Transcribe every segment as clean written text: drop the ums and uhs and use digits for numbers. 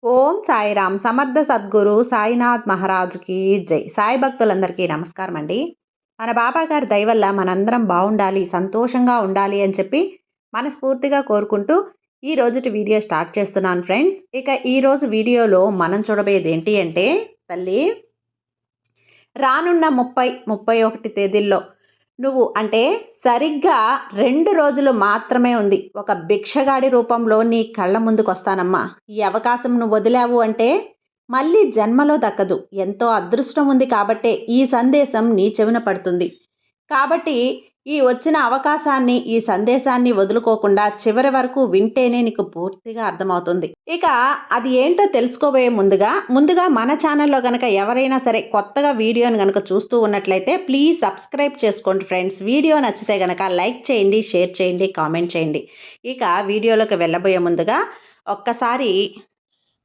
ఓం సాయిరామ్ సమర్థ సద్గురు సాయినాథ్ మహారాజుకి జై. సాయి భక్తులందరికీ నమస్కారం అండి. మన బాబా గారి దయ వల్ల మనందరం బాగుండాలి, సంతోషంగా ఉండాలి అని చెప్పి మనస్ఫూర్తిగా కోరుకుంటూ ఈ రోజుటి వీడియో స్టార్ట్ చేస్తున్నాను ఫ్రెండ్స్. ఇక ఈరోజు వీడియోలో మనం చూడబోయేది ఏంటి అంటే, తల్లి రానున్న 30, 31 తేదీల్లో నువ్వు అంటే సరిగ్గా 2 రోజులు మాత్రమే ఉంది. ఒక భిక్షగాడి రూపంలో నీ కళ్ళ ముందుకొస్తానమ్మా. ఈ అవకాశం నువ్వు వదిలావు అంటే మళ్ళీ జన్మలో దక్కదు. ఎంతో అదృష్టం ఉంది కాబట్టే ఈ సందేశం నీ చెవిన పడుతుంది. కాబట్టి ఈ వచ్చిన అవకాశాన్ని, ఈ సందేశాన్ని వదులుకోకుండా చివరి వరకు వింటేనే నీకు పూర్తిగా అర్థమవుతుంది. ఇక అది ఏంటో తెలుసుకోబోయే ముందుగా మన ఛానల్లో గనక ఎవరైనా సరే కొత్తగా వీడియోని గనక చూస్తూ ఉన్నట్లయితే ప్లీజ్ సబ్స్క్రైబ్ చేసుకోండి ఫ్రెండ్స్. వీడియో నచ్చితే గనక లైక్ చేయండి, షేర్ చేయండి, కామెంట్ చేయండి. ఇక వీడియోలోకి వెళ్ళబోయే ముందుగా ఒక్కసారి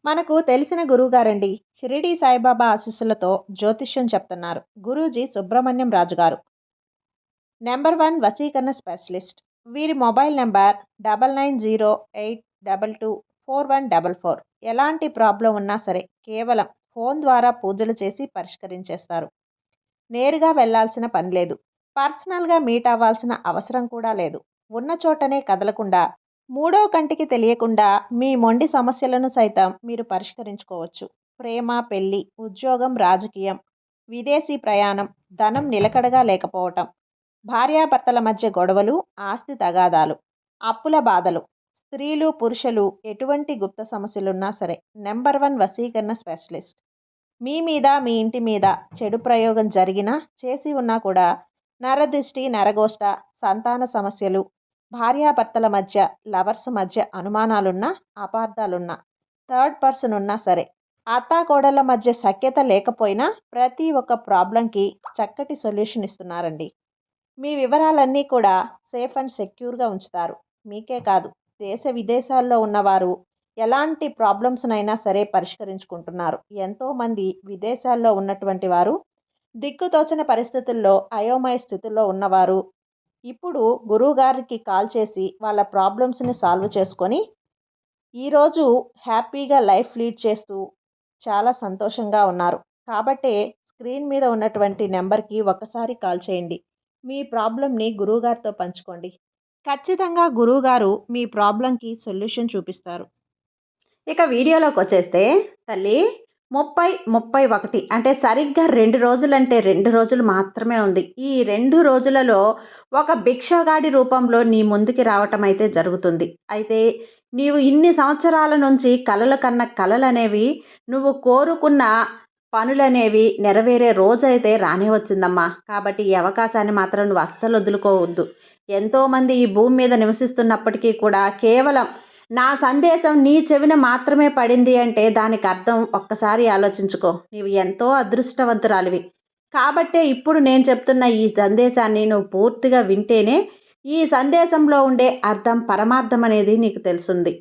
మనకు తెలిసిన గురువుగారండి, షిరిడి సాయిబాబా ఆశీస్సులతో జ్యోతిష్యం చెప్తున్నారు గురూజీ సుబ్రహ్మణ్యం రాజు గారు, నెంబర్ 1 వశీకరణ స్పెషలిస్ట్. వీరి మొబైల్ నెంబర్ 9908224144. ఎలాంటి ప్రాబ్లం ఉన్నా సరే కేవలం ఫోన్ ద్వారా పూజలు చేసి పరిష్కరించేస్తారు. నేరుగా వెళ్లాల్సిన పని లేదు. పర్సనల్గా మీట్ అవ్వాల్సిన అవసరం కూడా లేదు. ఉన్న చోటనే కదలకుండా, మూడో కంటికి తెలియకుండా మీ మొండి సమస్యలను సైతం మీరు పరిష్కరించుకోవచ్చు. ప్రేమ, పెళ్లి, ఉద్యోగం, రాజకీయం, విదేశీ ప్రయాణం, ధనం నిలకడగా లేకపోవటం, భార్యాభర్తల మధ్య గొడవలు, ఆస్తి తగాదాలు, అప్పుల బాధలు, స్త్రీలు పురుషులు ఎటువంటి గుప్త సమస్యలున్నా సరే నెంబర్ 1 వశీకరణ స్పెషలిస్ట్. మీ మీద, మీ ఇంటి మీద చెడు ప్రయోగం జరిగినా, చేసి ఉన్నా కూడా నరదృష్టి, నరగోష్ట, సంతాన సమస్యలు, భార్యాభర్తల మధ్య, లవర్స్ మధ్య అనుమానాలున్నా, అపార్థాలున్నా, థర్డ్ పర్సన్ ఉన్నా సరే, అత్తాకోడళ్ళ మధ్య సఖ్యత లేకపోయినా ప్రతి ఒక్క ప్రాబ్లంకి చక్కటి సొల్యూషన్ ఇస్తున్నారండి. మీ వివరాలన్నీ కూడా సేఫ్ అండ్ సెక్యూర్గా ఉంచుతారు. మీకే కాదు, దేశ విదేశాల్లో ఉన్నవారు ఎలాంటి ప్రాబ్లమ్స్నైనా సరే పరిష్కరించుకుంటున్నారు. ఎంతోమంది విదేశాల్లో ఉన్నటువంటి వారు, దిక్కుతోచని పరిస్థితుల్లో, అయోమయ స్థితుల్లో ఉన్నవారు ఇప్పుడు గురువుగారికి కాల్ చేసి వాళ్ళ ప్రాబ్లమ్స్ని సాల్వ్ చేసుకొని ఈరోజు హ్యాపీగా లైఫ్ లీడ్ చేస్తూ చాలా సంతోషంగా ఉన్నారు. కాబట్టే స్క్రీన్ మీద ఉన్నటువంటి నెంబర్కి ఒకసారి కాల్ చేయండి. మీ ప్రాబ్లంని గురువుగారితో పంచుకోండి. ఖచ్చితంగా గురువుగారు మీ ప్రాబ్లంకి సొల్యూషన్ చూపిస్తారు. ఇక వీడియోలోకి వచ్చేస్తే తల్లి 30, 31 అంటే సరిగ్గా 2 రోజులంటే 2 రోజులు మాత్రమే ఉంది. ఈ 2 రోజులలో ఒక భిక్షగాడి రూపంలో నీ ముందుకి రావటం అయితే జరుగుతుంది. అయితే నీవు ఇన్ని సంవత్సరాల నుంచి కలలు కన్న కలలనేవి, నువ్వు కోరుకున్న పనులనేవి నెరవేరే రోజైతే రానే వచ్చిందమ్మా. కాబట్టి ఈ అవకాశాన్ని మాత్రం నువ్వు అస్సలు వదులుకోవద్దు. ఎంతోమంది ఈ భూమి మీద నివసిస్తున్నప్పటికీ కూడా కేవలం నా సందేశం నీ చెవిన మాత్రమే పడింది అంటే దానికి అర్థం ఒక్కసారి ఆలోచించుకో. నీవు ఎంతో అదృష్టవంతురాలివి. కాబట్టే ఇప్పుడు నేను చెప్తున్న ఈ సందేశాన్ని నువ్వు పూర్తిగా వింటేనే ఈ సందేశంలో ఉండే అర్థం, పరమార్థం అనేది నీకు తెలుస్తుంది.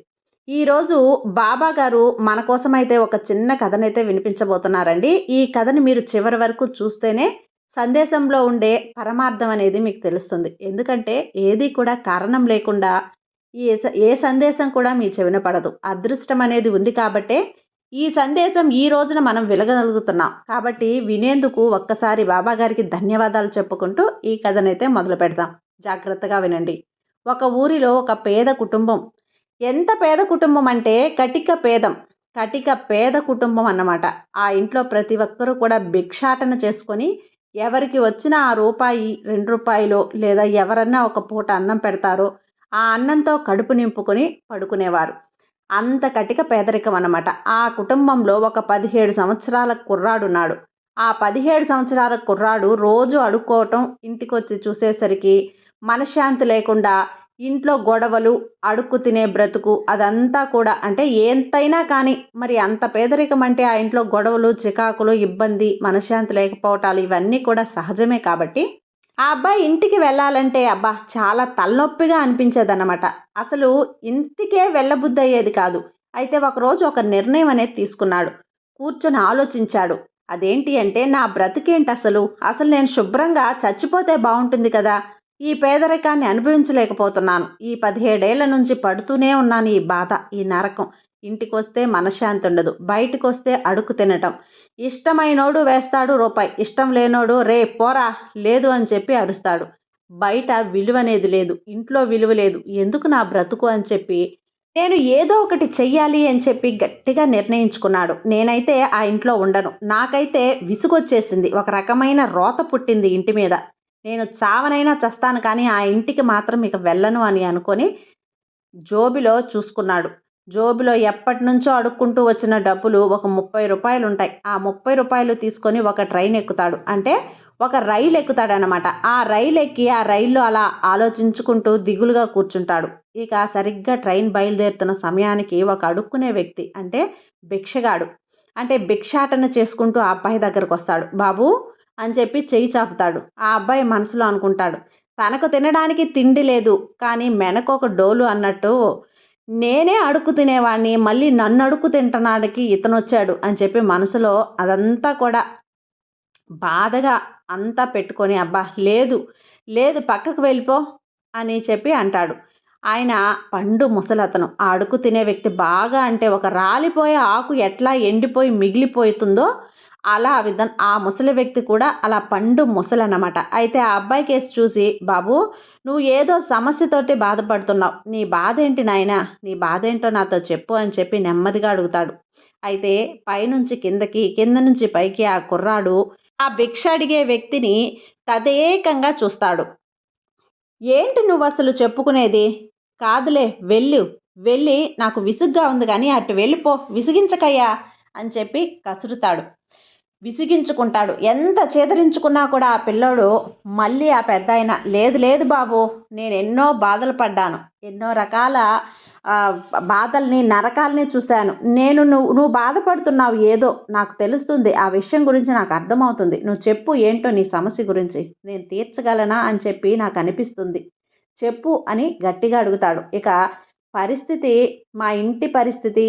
ఈరోజు బాబా గారు మన కోసమైతే ఒక చిన్న కథనైతే వినిపించబోతున్నారండి. ఈ కథని మీరు చివరి వరకు చూస్తేనే సందేశంలో ఉండే పరమార్థం అనేది మీకు తెలుస్తుంది. ఎందుకంటే ఏది కూడా కారణం లేకుండా ఏ సందేశం కూడా మీ చెవిన పడదు. అదృష్టం అనేది ఉంది కాబట్టే ఈ సందేశం ఈ రోజున మనం వినగలుగుతున్నాం. కాబట్టి వినేందుకు ఒక్కసారి బాబా గారికి ధన్యవాదాలు చెప్పుకుంటూ ఈ కథనైతే మొదలు పెడదాం. జాగ్రత్తగా వినండి. ఒక ఊరిలో ఒక పేద కుటుంబం, ఎంత పేద కుటుంబం అంటే కటిక పేద కుటుంబం అన్నమాట. ఆ ఇంట్లో ప్రతి ఒక్కరూ కూడా భిక్షాటన చేసుకొని ఎవరికి వచ్చిన ఆ రూపాయి, 2 రూపాయలు లేదా ఎవరన్నా ఒక పూట అన్నం పెడతారో ఆ అన్నంతో కడుపు నింపుకొని పడుకునేవారు. అంత కటిక పేదరికం అన్నమాట. ఆ కుటుంబంలో ఒక 17 సంవత్సరాల కుర్రాడున్నాడు. ఆ 17 సంవత్సరాల కుర్రాడు రోజు అడుక్కోవటం, ఇంటికొచ్చి చూసేసరికి మనశ్శాంతి లేకుండా ఇంట్లో గొడవలు, అడుక్కు తినే బ్రతుకు, అదంతా కూడా అంటే ఎంతైనా కానీ మరి అంత పేదరికం అంటే ఆ ఇంట్లో గొడవలు, చికాకులు, ఇబ్బంది, మనశ్శాంతి లేకపోవటాలు ఇవన్నీ కూడా సహజమే. కాబట్టి ఆ అబ్బాయి ఇంటికి వెళ్ళాలంటే చాలా తలనొప్పిగా అనిపించేదన్నమాట. అసలు ఇంటికే వెళ్ళబుద్ధి అయ్యేది కాదు. అయితే ఒకరోజు ఒక నిర్ణయం అనేది తీసుకున్నాడు. కూర్చొని ఆలోచించాడు. అదేంటి అంటే, నా బ్రతికేంటి అసలు నేను శుభ్రంగా చచ్చిపోతే బాగుంటుంది కదా. ఈ పేదరికాన్ని అనుభవించలేకపోతున్నాను. ఈ 17 ఏళ్ల నుంచి పడుతూనే ఉన్నాను ఈ బాధ, ఈ నరకం. ఇంటికొస్తే మనశ్శాంతి ఉండదు, బయటకొస్తే అడుక్కు తినటం. ఇష్టమైనోడు వేస్తాడు రూపాయి, ఇష్టం లేనోడు రే పోరా లేదు అని చెప్పి అరుస్తాడు. బయట విలువనేది లేదు, ఇంట్లో విలువ లేదు. ఎందుకు నా బ్రతుకు అని చెప్పి నేను ఏదో ఒకటి చెయ్యాలి అని చెప్పి గట్టిగా నిర్ణయించుకున్నాడు. నేనైతే ఆ ఇంట్లో ఉండను. నాకైతే విసుగొచ్చేసింది. ఒక రకమైన రోత పుట్టింది ఇంటి మీద. నేను చావనైనా చస్తాను కానీ ఆ ఇంటికి మాత్రం ఇక వెళ్ళను అని అనుకొని జోబిలో చూసుకున్నాడు. జోబిలో ఎప్పటినుంచో అడుక్కుంటూ వచ్చిన డబ్బులు ఒక ₹30 ఉంటాయి. ఆ ₹30 తీసుకొని ఒక ట్రైన్ ఎక్కుతాడు. అంటే ఒక రైలు ఎక్కుతాడనమాట. ఆ రైలు ఎక్కి ఆ రైల్లో అలా ఆలోచించుకుంటూ దిగులుగా కూర్చుంటాడు. ఇక సరిగ్గా ట్రైన్ బయలుదేరుతున్న సమయానికి ఒక అడుక్కునే వ్యక్తి అంటే భిక్షగాడు, అంటే భిక్షాటన చేసుకుంటూ ఆ అబ్బాయి దగ్గరకు వస్తాడు. బాబు అని చెప్పి చెయ్యి చాపుతాడు. ఆ అబ్బాయి మనసులో అనుకుంటాడు, తనకు తినడానికి తిండి లేదు కానీ మెనకొక డోలు అన్నట్టు నేనే అడుక్కు తినేవాడిని, మళ్ళీ నన్ను అడుక్కు తింటున్నాడికి ఇతనొచ్చాడు అని చెప్పి మనసులో అదంతా కూడా బాధగా అంతా పెట్టుకొని అబ్బా లేదు లేదు పక్కకు వెళ్ళిపో అని చెప్పి అంటాడు. ఆయన పండు ముసలతను. ఆ అడుగు తినే వ్యక్తి బాగా అంటే ఒక రాలిపోయే ఆకు ఎట్లా ఎండిపోయి మిగిలిపోతుందో అలా ఆ ముసలి వ్యక్తి కూడా అలా పండు ముసలన్నమాట. అయితే ఆ అబ్బాయి కేసు చూసి బాబు నువ్వు ఏదో సమస్యతోటి బాధపడుతున్నావు, నీ బాధ ఏంటి నాయనా, నీ బాధ ఏంటో నాతో చెప్పు అని చెప్పి నెమ్మదిగా అడుగుతాడు. అయితే పైనుంచి కిందకి కింద నుంచి పైకి ఆ కుర్రాడు ఆ భిక్ష అడిగే వ్యక్తిని తదేకంగా చూస్తాడు. ఏంటి నువ్వు అసలు చెప్పుకునేది, కాదులే వెళ్ళు, వెళ్ళి నాకు విసుగ్గా ఉంది కానీ అటు వెళ్ళిపో, విసిగించకయ్యా అని చెప్పి కసురుతాడు, విసిగించుకుంటాడు. ఎంత చేదరించుకున్నా కూడా ఆ పిల్లోడు మళ్ళీ ఆ పెద్దాయన లేదు లేదు బాబు, నేను ఎన్నో బాధలు పడ్డాను, ఎన్నో రకాల బాధల్ని నరకాలని చూశాను. నువ్వు బాధపడుతున్నావు ఏదో నాకు తెలుస్తుంది, ఆ విషయం గురించి నాకు అర్థమవుతుంది. నువ్వు చెప్పు ఏంటో నీ సమస్య గురించి, నేను తీర్చగలనా అని చెప్పి నాకు అనిపిస్తుంది, చెప్పు అని గట్టిగా అడుగుతాడు. ఇక పరిస్థితి, మా ఇంటి పరిస్థితి,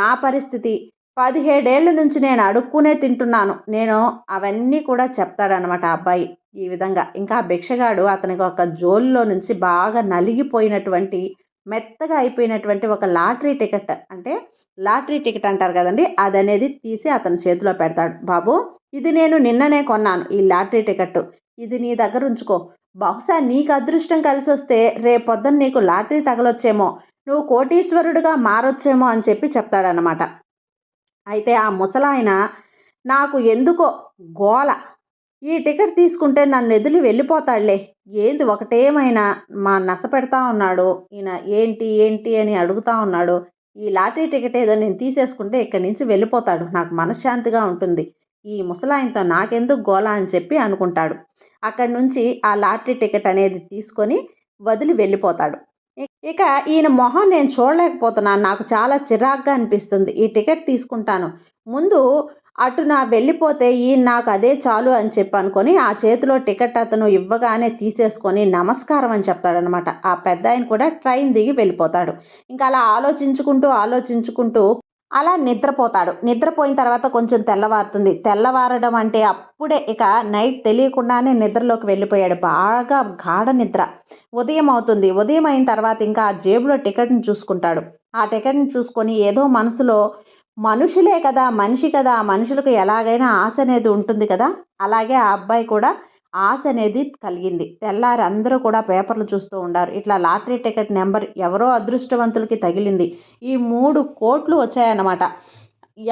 నా పరిస్థితి 17 ఏళ్ల నుంచి నేను అడుక్కునే తింటున్నాను, నేను అవన్నీ కూడా చెప్తాడనమాట ఆ అబ్బాయి. ఈ విధంగా ఇంకా ఆ భిక్షగాడు అతనికి ఒక జోలులో నుంచి బాగా నలిగిపోయినటువంటి మెత్తగా అయిపోయినటువంటి ఒక లాటరీ టికెట్, అంటే లాటరీ టికెట్ అంటారు కదండి, అదనేది తీసి అతని చేతిలో పెడతాడు. బాబు ఇది నేను నిన్ననే కొన్నాను ఈ లాటరీ టికెట్, ఇది నీ దగ్గర ఉంచుకో, బహుశా నీకు అదృష్టం కలిసి వస్తే రేపొద్దున నీకు లాటరీ తగలొచ్చేమో, నువ్వు కోటీశ్వరుడిగా మారొచ్చేమో అని చెప్పి చెప్తాడనమాట. అయితే ఆ ముసలాయన నాకు ఎందుకో గోల, ఈ టికెట్ తీసుకుంటే నన్ను ఎదిలి వెళ్ళిపోతాడులే, ఏంది ఒకటేమైనా మా నస పెడతా ఉన్నాడు ఈయన, ఏంటి ఏంటి అని అడుగుతా ఉన్నాడు. ఈ లాటరీ టికెట్ ఏదో నేను తీసేసుకుంటే ఇక్కడి నుంచి వెళ్ళిపోతాడు, నాకు మనశ్శాంతిగా ఉంటుంది, ఈ ముసలాయనతో నాకెందుకు గోల అని చెప్పి అనుకుంటాడు. అక్కడి నుంచి ఆ లాటరీ టికెట్ అనేది తీసుకొని వదిలి వెళ్ళిపోతాడు. ఇక ఈయన మొహం నేను చూడలేకపోతున్నాను, నాకు చాలా చిరాగ్గా అనిపిస్తుంది, ఈ టికెట్ తీసుకుంటాను, ముందు అటు నా వెళ్ళిపోతే ఈయన నాకు అదే చాలు అని చెప్పి అనుకొని ఆ చేతిలో టికెట్ అతను ఇవ్వగానే తీసేసుకొని నమస్కారం అని చెప్తాడనమాట. ఆ పెద్ద ఆయన కూడా ట్రైన్ దిగి వెళ్ళిపోతాడు. ఇంకా అలా ఆలోచించుకుంటూ అలా నిద్రపోతాడు. నిద్రపోయిన తర్వాత కొంచెం తెల్లవారుతుంది. తెల్లవారడం అంటే అప్పుడే ఇక నైట్ తెలియకుండానే నిద్రలోకి వెళ్ళిపోయాడు, బాగా గాఢ నిద్ర. ఉదయం అవుతుంది. ఉదయం అయిన తర్వాత ఇంకా ఆ జేబులో టికెట్ని చూసుకుంటాడు. ఆ టికెట్ని చూసుకొని ఏదో మనసులో మనుషులే కదా, మనిషి కదా, మనుషులకు ఎలాగైనా ఆశ అనేది ఉంటుంది కదా, అలాగే ఆ అబ్బాయి కూడా ఆశ అనేది కలిగింది. తెల్లారి అందరూ కూడా పేపర్లు చూస్తూ ఉండారు. ఇట్లా లాటరీ టికెట్ నెంబర్ ఎవరో అదృష్టవంతులకి తగిలింది, ఈ 3 కోట్లు వచ్చాయన్నమాట.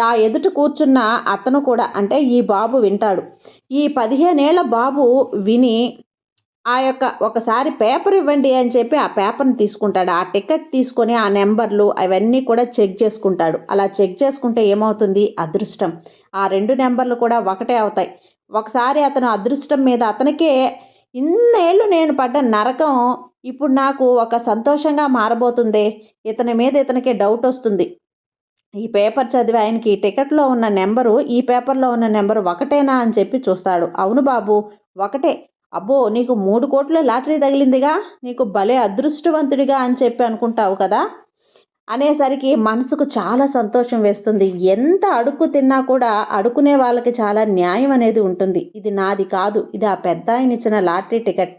ఆ ఎదుట కూర్చున్న అతను కూడా అంటే ఈ బాబు వింటాడు. ఈ 15 ఏళ్ల బాబు విని ఆ యొక్క ఒకసారి పేపర్ ఇవ్వండి అని చెప్పి ఆ పేపర్ని తీసుకుంటాడు. ఆ టికెట్ తీసుకొని ఆ నెంబర్లు అవన్నీ కూడా చెక్ చేసుకుంటాడు. అలా చెక్ చేసుకుంటే ఏమవుతుంది, అదృష్టం. ఆ 2 నెంబర్లు కూడా ఒకటే అవుతాయి. ఒకసారి అతను అదృష్టం మీద అతనికే ఇన్నేళ్ళు నేను పడ్డ నరకం ఇప్పుడు నాకు ఒక సంతోషంగా మారబోతుంది, ఇతని మీద ఇతనికి డౌట్ వస్తుంది. ఈ పేపర్ చదివి ఆయనకి ఈ టికెట్లో ఉన్న నెంబరు ఈ పేపర్లో ఉన్న నెంబరు ఒకటేనా అని చెప్పి చూస్తాడు. అవును బాబు ఒకటే, అబ్బో నీకు 3 కోట్ల లాటరీ తగిలిందిగా, నీకు భలే అదృష్టవంతుడిగా అని చెప్పి అనుకుంటావు కదా అనేసరికి మనసుకు చాలా సంతోషం వేస్తుంది. ఎంత అడుక్కు తిన్నా కూడా అడుక్కునే వాళ్ళకి చాలా న్యాయం అనేది ఉంటుంది. ఇది నాది కాదు, ఇది ఆ పెద్ద ఆయన ఇచ్చిన లాటరీ టికెట్,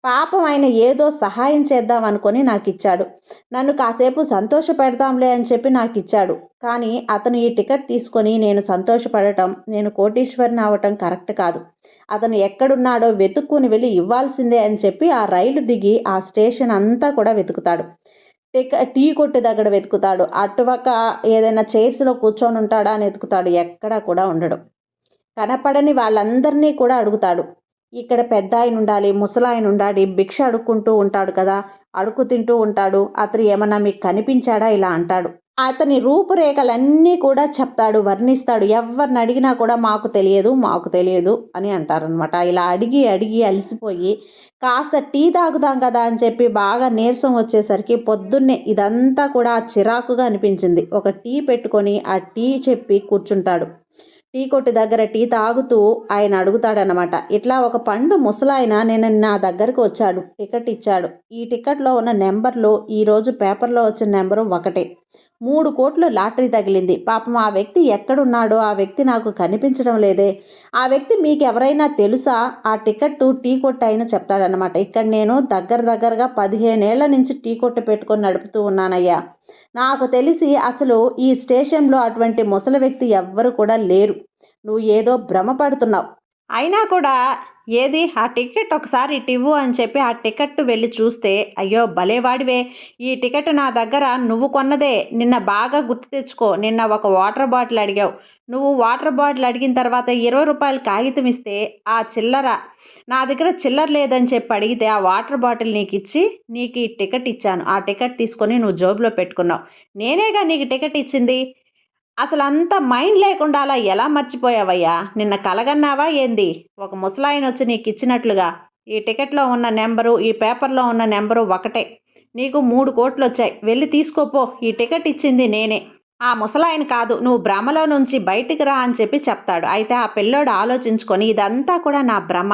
పాపం ఆయన ఏదో సహాయం చేద్దాం అనుకొని నాకిచ్చాడు. నన్ను కాసేపు సంతోషపెడదాంలే అని చెప్పి నాకిచ్చాడు. కానీ అతను ఈ టికెట్ తీసుకొని నేను సంతోషపడటం, నేను కోటీశ్వరిని అవ్వటం కరెక్ట్ కాదు. అతను ఎక్కడున్నాడో వెతుక్కుని వెళ్ళి ఇవ్వాల్సిందే అని చెప్పి ఆ రైలు దిగి ఆ స్టేషన్ అంతా కూడా వెతుకుతాడు. టీ కొట్టు దగ్గర వెతుకుతాడు. అటుపక్క ఏదైనా చైర్స్‌లో కూర్చొని ఉంటాడా అని వెతుకుతాడు. ఎక్కడా కూడా ఉండడు. కనపడని వాళ్ళందరినీ కూడా అడుగుతాడు. ఇక్కడ పెద్దాయనుండాలి, ముసలాయనుండాలి, భిక్ష అడుక్కుంటూ ఉంటాడు కదా! అడుక్కు తింటూ ఉంటాడు. అతను ఏమన్నా మీకు కనిపించాడా? ఇలా అంటాడు. అతని రూపురేఖలన్నీ కూడా చెప్తాడు, వర్ణిస్తాడు. ఎవ్వరిని అడిగినా కూడా మాకు తెలియదు, మాకు తెలియదు అని అంటారనమాట. ఇలా అడిగి, అడిగి అలసిపోయి కాస్త టీ తాగుదాం కదా అని చెప్పి బాగా నీరసం వచ్చేసరికి పొద్దున్నే ఇదంతా కూడా చిరాకుగా అనిపించింది. ఒక టీ పెట్టుకొని ఆ టీ చెప్పి కూర్చుంటాడు. టీ కొట్టు దగ్గర టీ తాగుతూ ఆయన అడుగుతాడనమాట. ఇట్లా ఒక పండు ముసలాయన నేను నా దగ్గరకు వచ్చాడు. టికెట్ ఇచ్చాడు. ఈ టికెట్లో ఉన్న నెంబర్లు ఈరోజు పేపర్లో వచ్చిన నెంబరు ఒకటే. 3,00,00,000 లాటరీ తగిలింది. పాపం ఆ వ్యక్తి ఎక్కడున్నాడో ఆ వ్యక్తి నాకు కనిపించడం లేదే. ఆ వ్యక్తి మీకు ఎవరైనా తెలుసా? ఆ టికెట్టు టీ కొట్టు ఆయన చెప్తాడనమాట. ఇక్కడ నేను దగ్గరగా 15 ఏళ్ల నుంచి టీ కొట్టు పెట్టుకొని నడుపుతూ ఉన్నానయ్యా. నాకు తెలిసి అసలు ఈ స్టేషన్‌లో అటువంటి ముసలి వ్యక్తి ఎవ్వరు కూడా లేరు. నువ్వు ఏదో భ్రమపడుతున్నావు. అయినా కూడా ఏది ఆ టికెట్ ఒకసారి ఇటివ్వు అని చెప్పి ఆ టికెట్ వెళ్ళి చూస్తే, అయ్యో భలేవాడివే! ఈ టికెట్ నా దగ్గర నువ్వు కొన్నదే. నిన్న బాగా గుర్తు తెచ్చుకో. నిన్న ఒక వాటర్ బాటిల్ అడిగావు. నువ్వు వాటర్ బాటిల్ అడిగిన తర్వాత ₹20 కాగితం ఇస్తే ఆ చిల్లర నా దగ్గర చిల్లర లేదని చెప్పి అడిగితే ఆ వాటర్ బాటిల్ నీకిచ్చి నీకు ఈ టికెట్ ఇచ్చాను. ఆ టికెట్ తీసుకొని నువ్వు జేబులో పెట్టుకున్నావు. నేనేగా నీకు టికెట్ ఇచ్చింది. అసలంత మైండ్ లేకుండా అలా ఎలా మర్చిపోయావయ్యా? నిన్న కలగన్నావా ఏంది? ఒక ముసలాయనొచ్చి నీకిచ్చినట్లుగా. ఈ టికెట్‌లో ఉన్న నెంబరు, ఈ పేపర్‌లో ఉన్న నెంబరు ఒకటే. నీకు 3,00,00,000 వెళ్ళి తీసుకో పో. ఈ టికెట్ ఇచ్చింది నేనే. ఆ ముసలాయన కాదు. నువ్వు భ్రమలో నుంచి బయటికి రా అని చెప్పి చెప్తాడు. అయితే ఆ పిల్లోడు ఆలోచించుకొని ఇదంతా కూడా నా భ్రమ.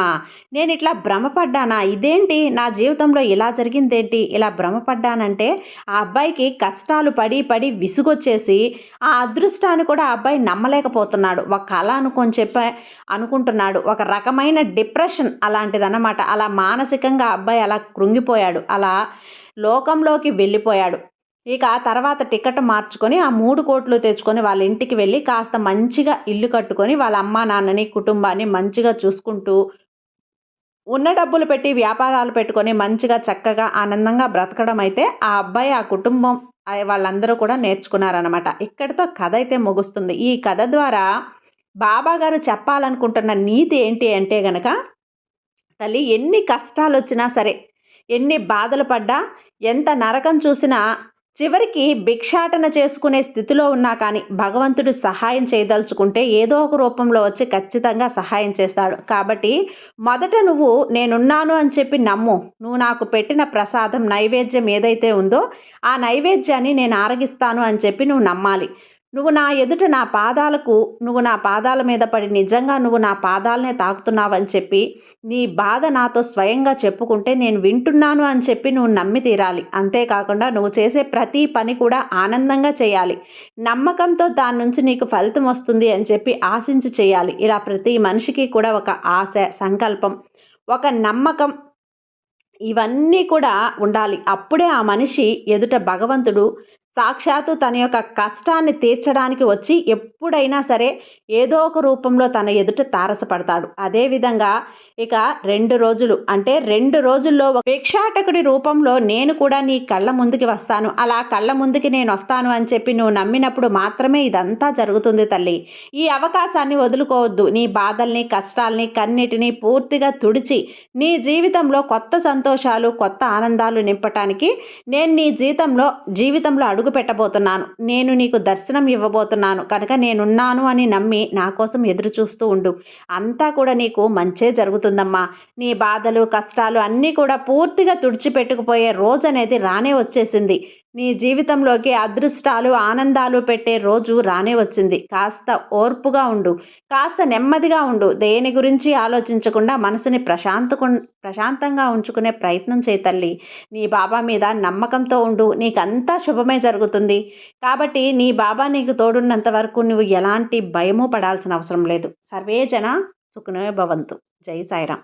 నేనిట్లా భ్రమపడ్డానా? ఇదేంటి నా జీవితంలో ఇలా జరిగిందేంటి? ఇలా భ్రమపడ్డానంటే ఆ అబ్బాయికి కష్టాలు పడి పడి విసుగొచ్చేసి ఆ అదృష్టాన్ని కూడా ఆ అబ్బాయి నమ్మలేకపోతున్నాడు. ఒక కల అనుకొని చెప్పి అనుకుంటున్నాడు. ఒక రకమైన డిప్రెషన్ అలాంటిదన్నమాట. అలా మానసికంగా ఆ అబ్బాయి అలా కృంగిపోయాడు. అలా లోకంలోకి వెళ్ళిపోయాడు. ఇక తర్వాత టికెట్ మార్చుకొని ఆ 3,00,00,000 తెచ్చుకొని వాళ్ళ ఇంటికి వెళ్ళి కాస్త మంచిగా ఇల్లు కట్టుకొని వాళ్ళ అమ్మా నాన్నని, కుటుంబాన్ని మంచిగా చూసుకుంటూ ఉన్న డబ్బులు పెట్టి వ్యాపారాలు పెట్టుకొని మంచిగా చక్కగా ఆనందంగా బ్రతకడం అయితే ఆ అబ్బాయి, ఆ కుటుంబం వాళ్ళందరూ కూడా నేర్చుకున్నారనమాట. ఇక్కడితో కథ అయితే ముగుస్తుంది. ఈ కథ ద్వారా బాబా గారు చెప్పాలనుకుంటున్న నీతి ఏంటి అంటే గనక, తల్లి ఎన్ని కష్టాలొచ్చినా సరే, ఎన్ని బాధలు పడ్డా, ఎంత నరకం చూసినా చివరికి భిక్షాటన చేసుకునే స్థితిలో ఉన్నా కానీ భగవంతుడు సహాయం చేయదలుచుకుంటే ఏదో ఒక రూపంలో వచ్చి ఖచ్చితంగా సహాయం చేస్తాడు. కాబట్టి మొదట నువ్వు నేనున్నాను అని చెప్పి నమ్ము. నువ్వు నాకు పెట్టిన ప్రసాదం నైవేద్యం ఏదైతే ఉందో ఆ నైవేద్యాన్ని నేను ఆరగిస్తాను అని చెప్పి నువ్వు నమ్మాలి. నువ్వు నా పాదాల మీద పడి నిజంగా నువ్వు నా పాదాలనే తాకుతున్నావని చెప్పి నీ బాధ నాతో స్వయంగా చెప్పుకుంటే నేను వింటున్నాను అని చెప్పి నువ్వు నమ్మి తీరాలి. అంతేకాకుండా నువ్వు చేసే ప్రతి పని కూడా ఆనందంగా చేయాలి. నమ్మకంతో దాని నుంచి నీకు ఫలితం వస్తుంది అని చెప్పి ఆశించి చేయాలి. ఇలా ప్రతి మనిషికి కూడా ఒక ఆశ, సంకల్పం, ఒక నమ్మకం ఇవన్నీ కూడా ఉండాలి. అప్పుడే ఆ మనిషి ఎదుట భగవంతుడు సాక్షాత్తు తన యొక్క కష్టాన్ని తీర్చడానికి వచ్చి ఎప్పుడైనా సరే ఏదో ఒక రూపంలో తన ఎదుట తారసపడతాడు. అదేవిధంగా ఇక 2 రోజులు అంటే 2 రోజుల్లో ఒక భిక్షాటకుడి రూపంలో నేను కూడా నీ కళ్ళ ముందుకి వస్తాను. అలా కళ్ళ ముందుకి నేను వస్తాను అని చెప్పి నువ్వు నమ్మినప్పుడు మాత్రమే ఇదంతా జరుగుతుంది తల్లి. ఈ అవకాశాన్ని వదులుకోవద్దు. నీ బాధల్ని, కష్టాల్ని, కన్నిటిని పూర్తిగా తుడిచి నీ జీవితంలో కొత్త సంతోషాలు, కొత్త ఆనందాలు నింపటానికి నేను నీ జీవితంలో అడుగు పెట్టబోతున్నాను. నేను నీకు దర్శనం ఇవ్వబోతున్నాను. కనుక నేనున్నాను అని నమ్మి నా కోసం ఎదురు చూస్తూ ఉండు. అంతా కూడా నీకు మంచే జరుగుతుందమ్మా. నీ బాధలు, కష్టాలు అన్నీ కూడా పూర్తిగా తుడిచిపెట్టుకుపోయే రోజు అనేది రానే వచ్చేసింది. నీ జీవితంలోకి అదృష్టాలు, ఆనందాలు పెట్టే రోజు రానే వచ్చింది. కాస్త ఓర్పుగా ఉండు. కాస్త నెమ్మదిగా ఉండు. దేని గురించి ఆలోచించకుండా మనసుని ప్రశాంతంగా ఉంచుకునే ప్రయత్నం చేయి తల్లి. నీ బాబా మీద నమ్మకంతో ఉండు. నీకంతా శుభమే జరుగుతుంది. కాబట్టి నీ బాబా నీకు తోడున్నంత వరకు నువ్వు ఎలాంటి భయము పడాల్సిన అవసరం లేదు. సర్వే జన సుఖినో భవంతు. జై సాయిరాం.